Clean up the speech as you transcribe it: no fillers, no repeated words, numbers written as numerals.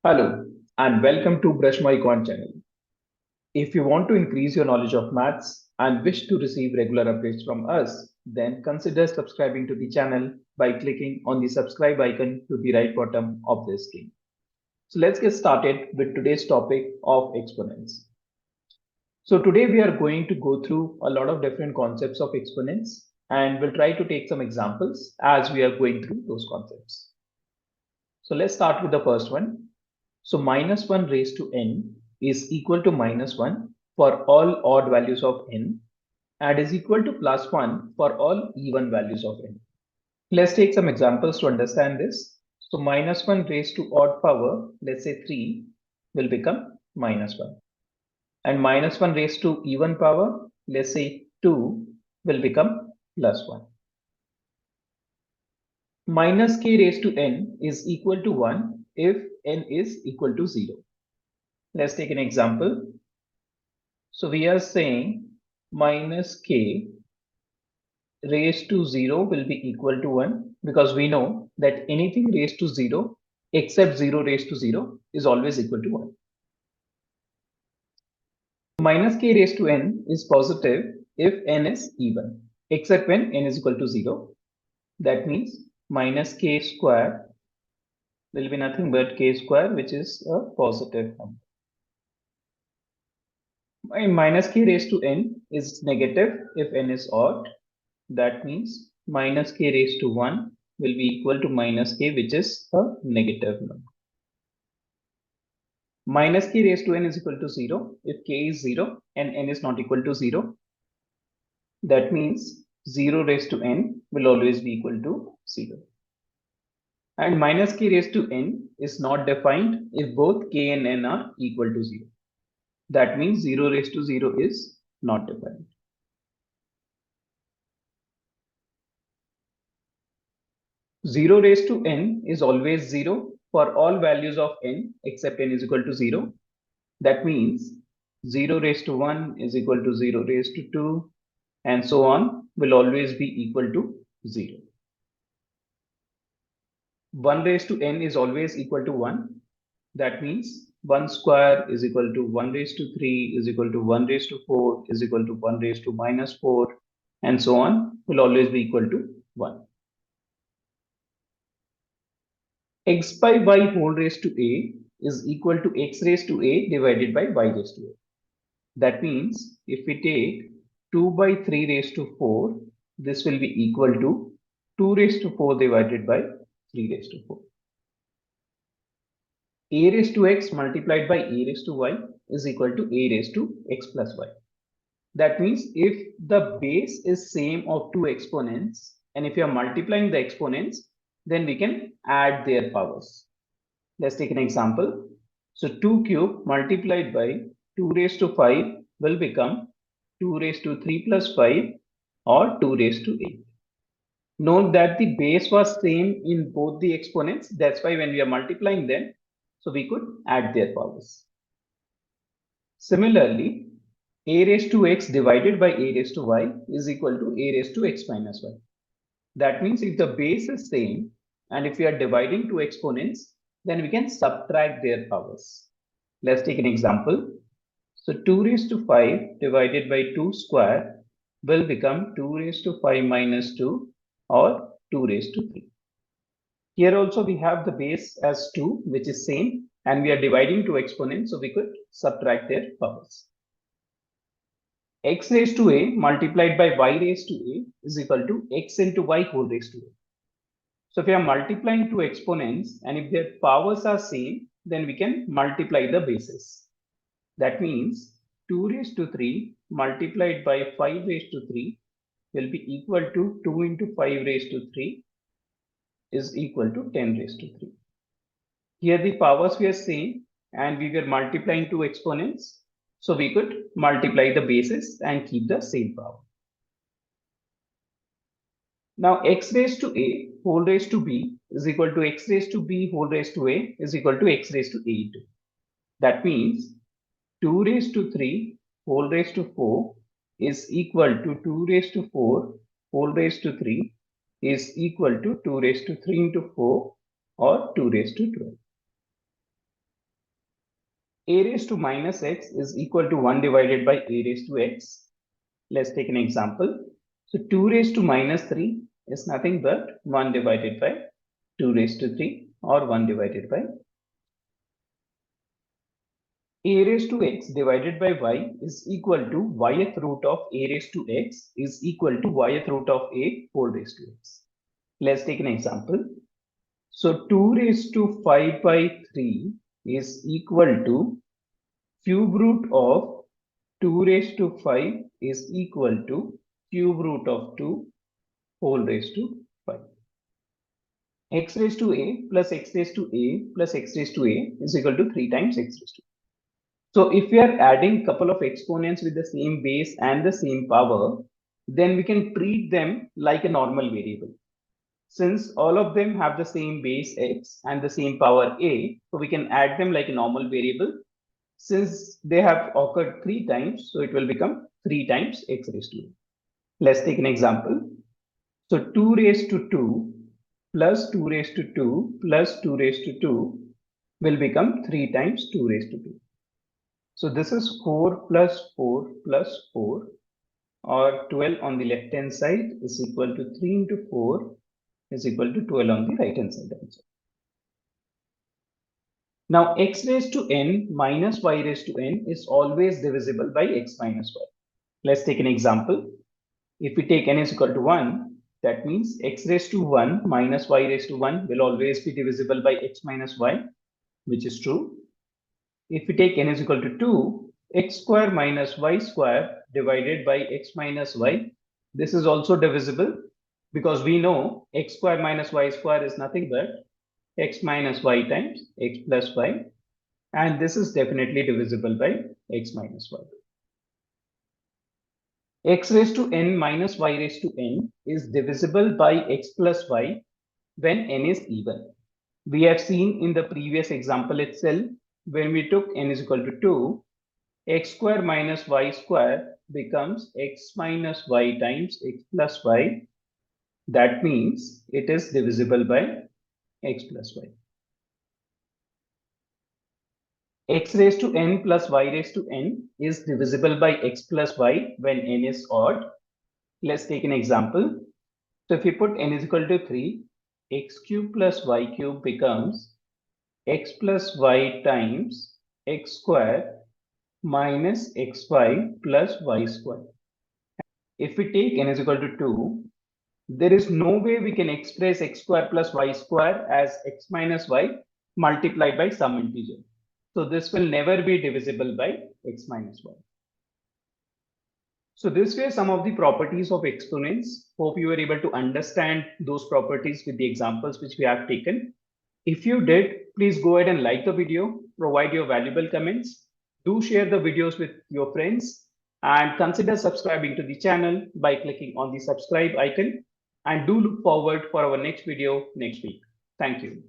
Hello and welcome to BrushMyQuant channel. If you want to increase your knowledge of maths and wish to receive regular updates from us, then consider subscribing to the channel by clicking on the subscribe icon to the right bottom of the screen. So let's get started with today's topic of exponents. So today we are going to go through a lot of different concepts of exponents and we'll try to take some examples as we are going through those concepts. So let's start with the first one. So minus 1 raised to n is equal to minus 1 for all odd values of n and is equal to plus 1 for all even values of n. Let's take some examples to understand this. So minus 1 raised to odd power, let's say 3, will become minus 1. And minus 1 raised to even power, let's say 2, will become plus 1. Minus k raised to n is equal to 1 if n is equal to 0. Let's take an example. So we are saying minus k raised to 0 will be equal to 1 because we know that anything raised to 0 except 0 raised to 0 is always equal to 1. Minus k raised to n is positive if n is even, except when n is equal to 0. That means minus k square will be nothing but k square, which is a positive number. Minus k raised to n is negative if n is odd. That means minus k raised to 1 will be equal to minus k, which is a negative number. Minus k raised to n is equal to 0 if k is 0 and n is not equal to 0. That means 0 raised to n will always be equal to 0. And minus k raised to n is not defined if both k and n are equal to 0. That means 0 raised to 0 is not defined. 0 raised to n is always 0 for all values of n except n is equal to 0. That means 0 raised to 1 is equal to 0 raised to 2 and so on will always be equal to 0. 1 raised to n is always equal to 1. That means 1 square is equal to 1 raised to 3 is equal to 1 raised to 4 is equal to 1 raised to minus 4 and so on will always be equal to 1. X by y whole raised to a is equal to x raised to a divided by y raised to a. That means if we take 2 by 3 raised to 4, this will be equal to 2 raised to 4 divided by 3 raised to 4. A raised to x multiplied by a raised to y is equal to a raised to x plus y. That means if the base is same of two exponents and if you are multiplying the exponents, then we can add their powers. Let's take an example. So 2 cube multiplied by 2 raised to 5 will become 2 raised to 3 plus 5 or 2 raised to 8. Note that the base was same in both the exponents. That's why when we are multiplying them, so we could add their powers. Similarly, a raised to x divided by a raised to y is equal to a raised to x minus y. That means if the base is same and if we are dividing two exponents, then we can subtract their powers. Let's take an example. So 2 raised to 5 divided by 2 square will become 2 raised to 5 minus 2 or 2 raised to 3. Here also we have the base as 2, which is same, and we are dividing two exponents, so we could subtract their powers. X raised to a multiplied by y raised to a is equal to x into y whole raised to a. So if we are multiplying two exponents and if their powers are same, then we can multiply the bases. That means 2 raised to 3 multiplied by 5 raised to 3 will be equal to 2 into 5 raised to 3 is equal to 10 raised to 3. Here the powers were same and we were multiplying two exponents. So we could multiply the bases and keep the same power. Now x raised to a whole raised to b is equal to x raised to b whole raised to a is equal to x raised to a into. That means 2 raised to 3 whole raised to 4 is equal to 2 raised to 4 whole raised to 3 is equal to 2 raised to 3 into 4 or 2 raised to 12. a raised to minus x is equal to 1 divided by a raised to x. Let's take an example. So 2 raised to minus 3 is nothing but 1 divided by 2 raised to 3, or 1 divided by a raised to x divided by y is equal to yth root of a raised to x is equal to yth root of a whole raised to x. Let's take an example. So 2 raised to 5 by 3 is equal to cube root of 2 raised to 5 is equal to cube root of 2 whole raised to 5. X raised to a plus x raised to a plus x raised to a is equal to 3 times x raised to a. So if we are adding couple of exponents with the same base and the same power, then we can treat them like a normal variable. Since all of them have the same base x and the same power a, so we can add them like a normal variable. Since they have occurred 3 times, so it will become 3 times x raised to a. Let's take an example. So 2 raised to 2 plus 2 raised to 2 plus 2 raised to 2 will become 3 times 2 raised to 2. So this is 4 plus 4 plus 4, or 12 on the left hand side is equal to 3 into 4 is equal to 12 on the right hand side also. Now x raised to n minus y raised to n is always divisible by x minus y. Let's take an example. If we take n is equal to 1, that means x raised to 1 minus y raised to 1 will always be divisible by x minus y, which is true. If we take n is equal to 2, x square minus y square divided by x minus y, this is also divisible because we know x square minus y square is nothing but x minus y times x plus y, and this is definitely divisible by x minus y. X raised to n minus y raised to n is divisible by x plus y when n is even. We have seen in the previous example itself, when we took n is equal to 2, x square minus y square becomes x minus y times x plus y. That means it is divisible by x plus y. X raised to n plus y raised to n is divisible by x plus y when n is odd. Let's take an example. So if you put n is equal to 3, x cube plus y cube becomes x plus y times x square minus xy plus y square. If we take n is equal to 2, there is no way we can express x square plus y square as x minus y multiplied by some integer. So this will never be divisible by x minus y. So this were some of the properties of exponents. Hope you were able to understand those properties with the examples which we have taken. If you did, please go ahead and like the video, provide your valuable comments. Do share the videos with your friends and consider subscribing to the channel by clicking on the subscribe icon, and do look forward for our next video next week. Thank you.